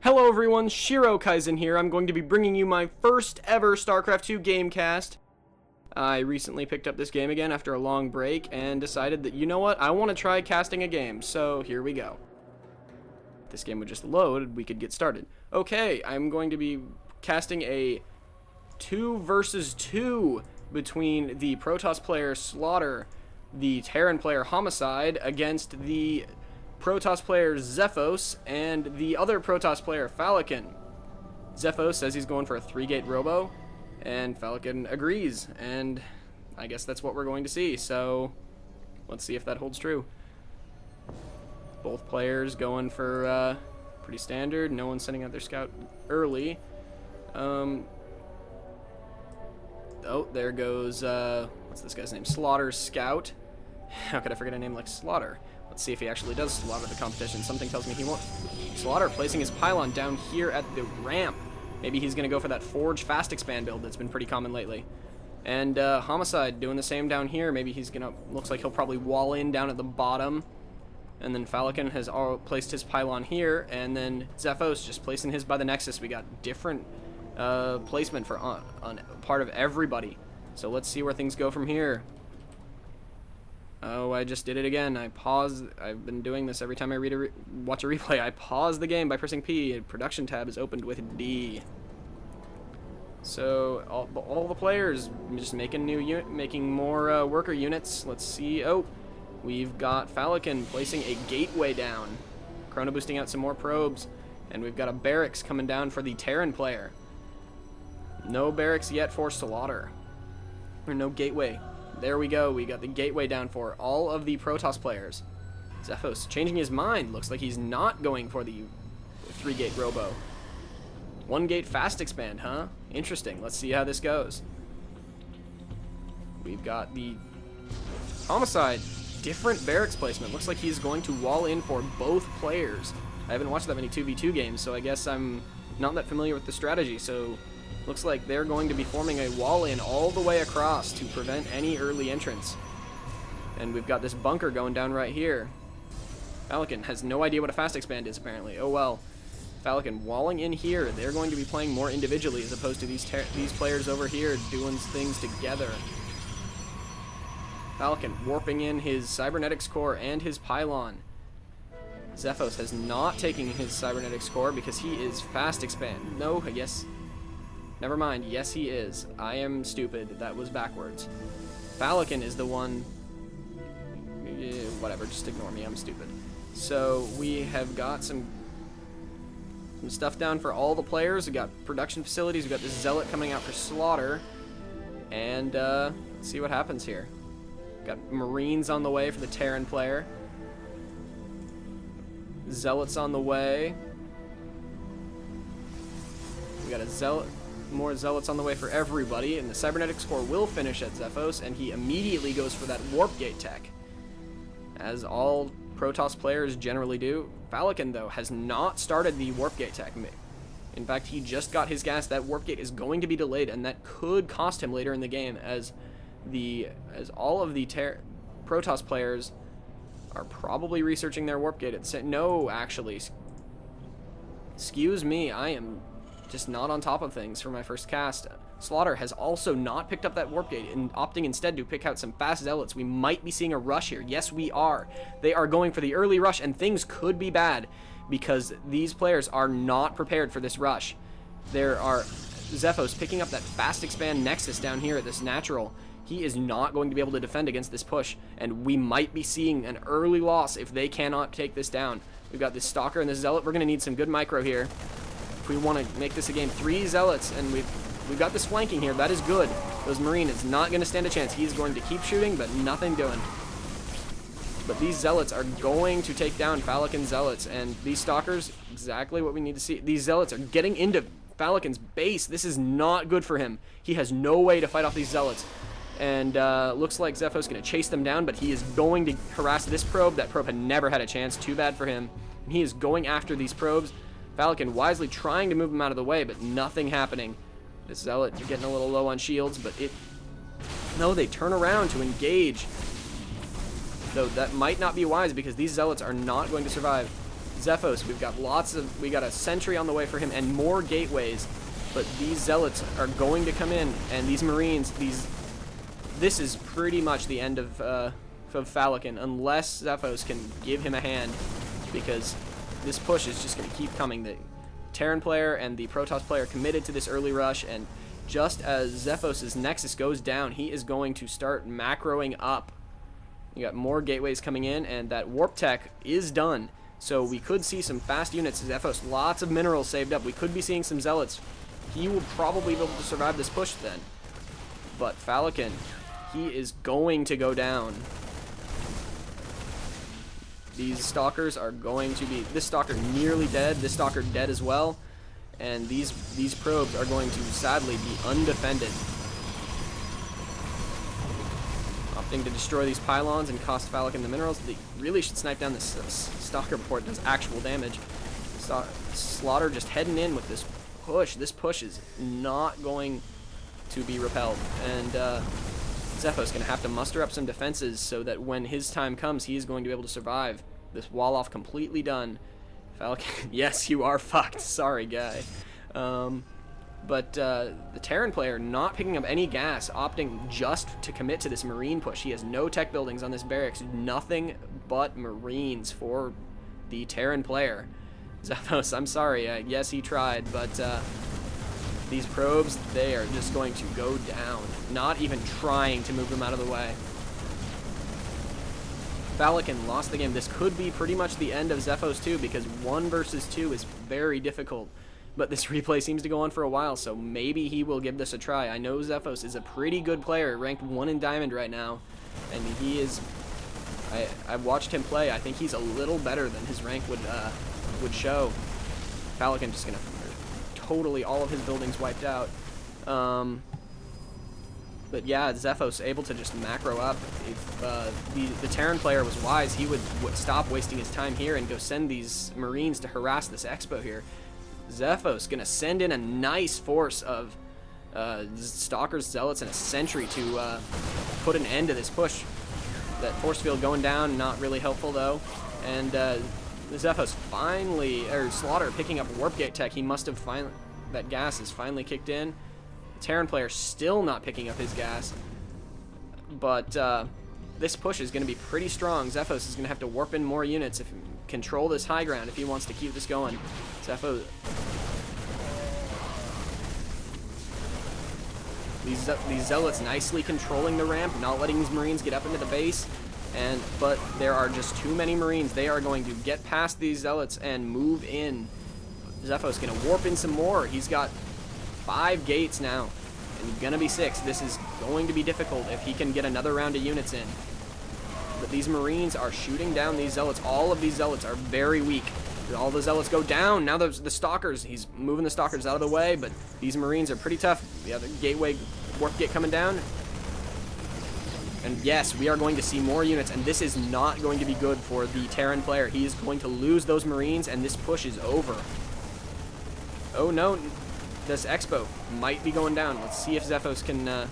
Hello everyone, ShiroKaisen here. I'm going to be bringing you my first ever Starcraft 2 gamecast. I recently picked up this game again after a long break and decided that, you know what, I want to try casting a game, so here we go. If this game would just load, we could get started. Okay, I'm going to be casting a 2 versus 2 between the Protoss player Slaughter, the Terran player Homicide, against the Protoss player Zephos and the other Protoss player Falaken. Zephos says he's going for a 3-gate robo, and Falaken agrees, and I guess that's what we're going to see, so let's see if that holds true. Both players going for pretty standard, no one's sending out their scout early. Oh, there goes, what's this guy's name? Slaughter's scout. How could I forget a name like Slaughter? Let's see if he actually does slaughter the competition. Something tells me he won't. Slaughter placing his pylon down here at the ramp. Maybe he's going to go for that Forge fast expand build that's been pretty common lately. And Homicide doing the same down here. Maybe he's going to, looks like he'll probably wall in down at the bottom. And then Falaken has placed his pylon here. And then Zephos just placing his by the Nexus. We got different placement for on part of everybody. So let's see where things go from here. Oh, I just did it again. I paused. I've been doing this every time I watch a replay. I pause the game by pressing P. A production tab is opened with D. So all the players just making making more worker units. Let's see. Oh, we've got Falaken placing a gateway down, chrono boosting out some more probes, and we've got a barracks coming down for the Terran player. No barracks yet for Slaughter, or no gateway. There we go. We got the gateway down for all of the Protoss players. Zephos changing his mind. Looks like he's not going for the 3-gate robo. 1-gate fast expand, huh? Interesting. Let's see how this goes. We've got the Homicide. Different barracks placement. Looks like he's going to wall in for both players. I haven't watched that many 2v2 games, so I guess I'm not that familiar with the strategy, so looks like they're going to be forming a wall in all the way across to prevent any early entrance. And we've got this bunker going down right here. Falaken has no idea what a fast expand is, apparently. Oh well. Falaken walling in here. They're going to be playing more individually as opposed to these players over here doing things together. Falaken warping in his cybernetics core and his pylon. Zephos has not taken his cybernetics core because he is fast expand. No, I guess. Never mind. Yes, he is. I am stupid. That was backwards. Falaken is the one. Whatever. Just ignore me. I'm stupid. So we have got some stuff down for all the players. We got production facilities. We got this zealot coming out for Slaughter, and let's see what happens here. Got Marines on the way for the Terran player. Zealots on the way. We got a zealot. More zealots on the way for everybody, and the cybernetics core will finish at Zephos, and he immediately goes for that warp gate tech, as all Protoss players generally do. Falaken, though, has not started the warp gate tech. In fact, he just got his gas. That warp gate is going to be delayed, and that could cost him later in the game, as all of the Protoss players are probably researching their warp gate. No, actually, excuse me, I am just not on top of things for my first cast. Slaughter has also not picked up that warp gate and opting instead to pick out some fast zealots. We might be seeing a rush here. Yes, we are. They are going for the early rush, and things could be bad because these players are not prepared for this rush. There are Zephos picking up that fast expand Nexus down here at this natural. He is not going to be able to defend against this push, and we might be seeing an early loss if they cannot take this down. We've got this Stalker and this Zealot. We're going to need some good micro here if we want to make this a game. 3 Zealots, and we've got this flanking here. That is good. Those Marine is not going to stand a chance. He's going to keep shooting, but nothing doing. But these Zealots are going to take down Falaken Zealots, and these Stalkers, exactly what we need to see. These Zealots are getting into Falaken's base. This is not good for him. He has no way to fight off these Zealots. And looks like Zephos is going to chase them down, but he is going to harass this probe. That probe had never had a chance. Too bad for him. And he is going after these probes. Falaken wisely trying to move him out of the way, but nothing happening. This Zealot getting a little low on shields, but no, they turn around to engage. Though that might not be wise because these Zealots are not going to survive. Zephos, we got a sentry on the way for him and more gateways, but these zealots are going to come in, and these marines, this is pretty much the end of Falaken, unless Zephos can give him a hand, because this push is just going to keep coming. The Terran player and the Protoss player committed to this early rush, and just as Zephos' Nexus goes down, he is going to start macroing up. You got more gateways coming in, and that warp tech is done. So we could see some fast units. Zephos, lots of minerals saved up. We could be seeing some zealots. He will probably be able to survive this push then. But Falaken, he is going to go down. These stalkers are going to be, this stalker nearly dead, this stalker dead as well, and these probes are going to sadly be undefended. Opting to destroy these pylons and cost Falaken the minerals. They really should snipe down this stalker before it does actual damage. Slaughter just heading in with this push. This push is not going to be repelled, and Zephos is going to have to muster up some defenses so that when his time comes, he is going to be able to survive. This wall off completely done. Faleken, yes, you are fucked. Sorry, guy. But the Terran player not picking up any gas, opting just to commit to this marine push. He has no tech buildings on this barracks, nothing but marines for the Terran player. Zephos, I'm sorry. Yes, he tried, but these probes, they are just going to go down, not even trying to move them out of the way. Falaken lost the game. This could be pretty much the end of Zephos 2, because 1 versus 2 is very difficult. But this replay seems to go on for a while, so maybe he will give this a try. I know Zephos is a pretty good player, ranked 1 in Diamond right now, and he is, I've watched him play. I think he's a little better than his rank would show. Falaken just gonna totally all of his buildings wiped out. But yeah, Zephos able to just macro up. If the Terran player was wise, he would stop wasting his time here and go send these Marines to harass this Expo here. Zephos gonna send in a nice force of Stalkers, Zealots, and a Sentry to put an end to this push. That force field going down, not really helpful though. And Zephos finally, or Slaughter picking up Warp Gate tech. He must have finally, that gas is finally kicked in. Terran player still not picking up his gas, but this push is going to be pretty strong. Zephos is going to have to warp in more units if control this high ground if he wants to keep this going. Zephos, these zealots nicely controlling the ramp, not letting these Marines get up into the base, but there are just too many Marines. They are going to get past these zealots and move in. Zephos going to warp in some more. He's got 5 gates now, and gonna be 6. This is going to be difficult if he can get another round of units in. But these Marines are shooting down these Zealots. All of these Zealots are very weak. All the Zealots go down. Now the Stalkers, he's moving the Stalkers out of the way, but these Marines are pretty tough. The other gateway, warp gate coming down. And yes, we are going to see more units, and this is not going to be good for the Terran player. He is going to lose those Marines, and this push is over. Oh no. This Expo might be going down. Let's see if Zephos can,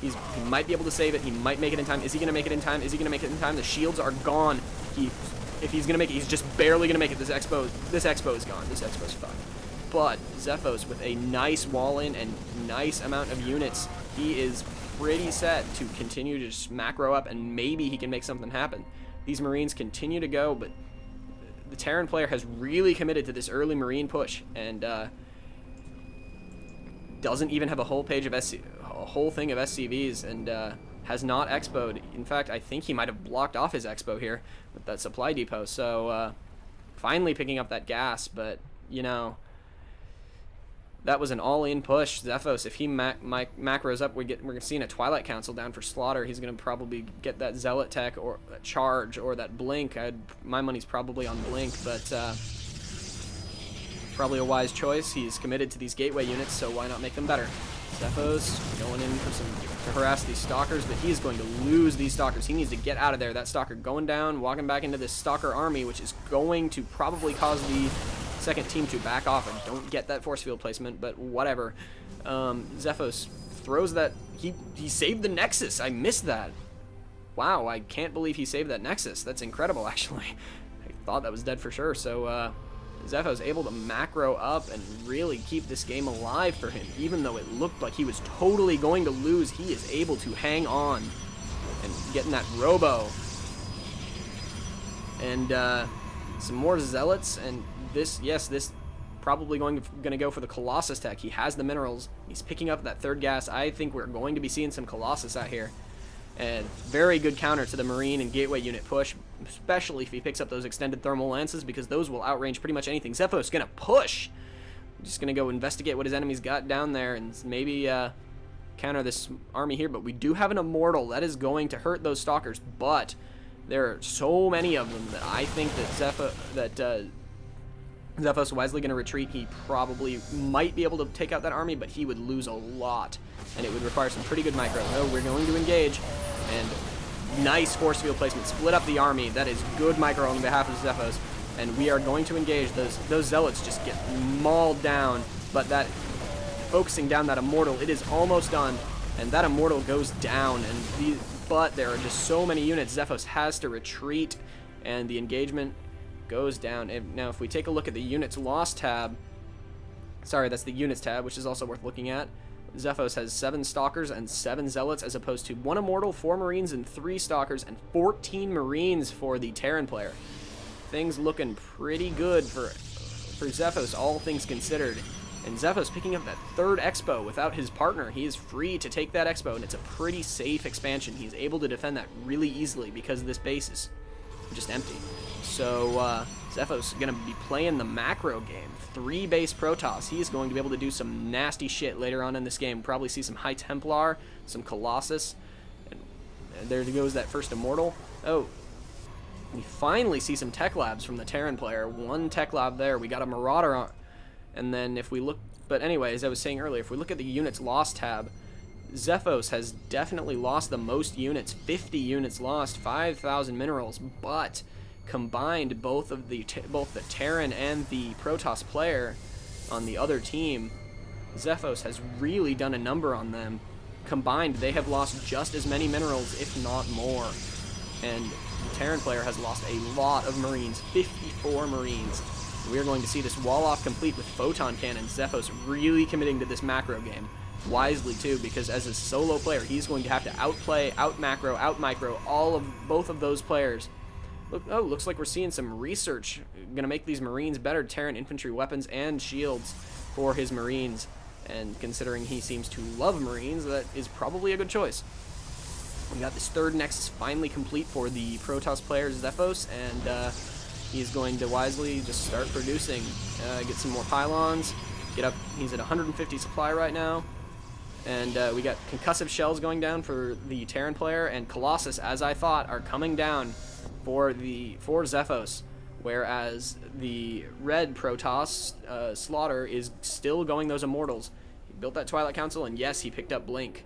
he might be able to save it. He might make it in time. Is he going to make it in time? Is he going to make it in time? The shields are gone. If he's going to make it, he's just barely going to make it. This Expo is gone. This Expo's fucked. But Zephos with a nice wall in and nice amount of units, he is pretty set to continue to just macro up, and maybe he can make something happen. These Marines continue to go, but the Terran player has really committed to this early Marine push, and doesn't even have a whole page of a whole thing of SCVs, and has not expoed. In fact, I think he might have blocked off his expo here with that supply depot. So finally picking up that gas, but you know, that was an all-in push. Zephos, if he macros up, we're seeing a Twilight Council down for Slaughter. He's gonna probably get that Zealot tech or that charge or that blink. My money's probably on blink, but probably a wise choice. He's committed to these gateway units, so why not make them better? Zephos going in for to harass these Stalkers, but he's going to lose these Stalkers. He needs to get out of there. That Stalker going down, walking back into this Stalker army, which is going to probably cause the second team to back off. I don't get that force field placement, but whatever. Zephos throws that. He saved the Nexus. I missed that. Wow, I can't believe he saved that Nexus. That's incredible, actually. I thought that was dead for sure. So Zephos able to macro up and really keep this game alive for him. Even though it looked like he was totally going to lose, he is able to hang on and getting that robo. And some more zealots, and this probably going to go for the Colossus tech. He has the minerals. He's picking up that third gas. I think we're going to be seeing some Colossus out here. And very good counter to the Marine and Gateway unit push, especially if he picks up those extended thermal lances, because those will outrange pretty much anything. Zephos going to push. Just going to go investigate what his enemies got down there and maybe counter this army here. But we do have an Immortal. That is going to hurt those Stalkers, but there are so many of them that I think that Zephos wisely going to retreat. He probably might be able to take out that army, but he would lose a lot, and it would require some pretty good micro. No, we're going to engage, and nice force field placement. Split up the army. That is good micro on behalf of Zephos, and we are going to engage. Those zealots just get mauled down, but that focusing down that Immortal, it is almost done, and that Immortal goes down, but there are just so many units. Zephos has to retreat, and the engagement goes down. And now if we take a look at the units lost tab, sorry, that's the units tab, which is also worth looking at. Zephos has 7 Stalkers and 7 Zealots, as opposed to 1 Immortal, 4 Marines, and 3 Stalkers, and 14 Marines for the Terran player. Things looking pretty good for Zephos, all things considered. And Zephos picking up that 3rd Expo without his partner. He is free to take that Expo, and it's a pretty safe expansion. He's able to defend that really easily because this base is just empty. So Zephos is going to be playing the macro game. 3 base Protoss. He is going to be able to do some nasty shit later on in this game. Probably see some High Templar, some Colossus. And there goes that first Immortal. Oh, we finally see some tech labs from the Terran player. 1 tech lab there. We got a Marauder on. And then if we look, but anyway, as I was saying earlier, if we look at the units lost tab, Zephos has definitely lost the most units. 50 units lost, 5,000 minerals, but combined both the Terran and the Protoss player on the other team, Zephos has really done a number on them. Combined, they have lost just as many minerals, if not more. And the Terran player has lost a lot of Marines, 54 Marines. We are going to see this wall-off complete with Photon Cannon. Zephos really committing to this macro game. Wisely, too, because as a solo player, he's going to have to outplay, out-macro, out-micro both of those players. Looks like we're seeing some research. Going to make these Marines better. Terran infantry weapons and shields for his Marines. And considering he seems to love Marines, that is probably a good choice. We got this 3rd Nexus finally complete for the Protoss player, Zephos, and he's going to wisely just start producing. Get some more pylons. Get up. He's at 150 supply right now. And we got concussive shells going down for the Terran player, and Colossus, as I thought, are coming down for Zephos, whereas the red Protoss Slaughter is still going those Immortals. He built that Twilight Council, and yes, he picked up Blink.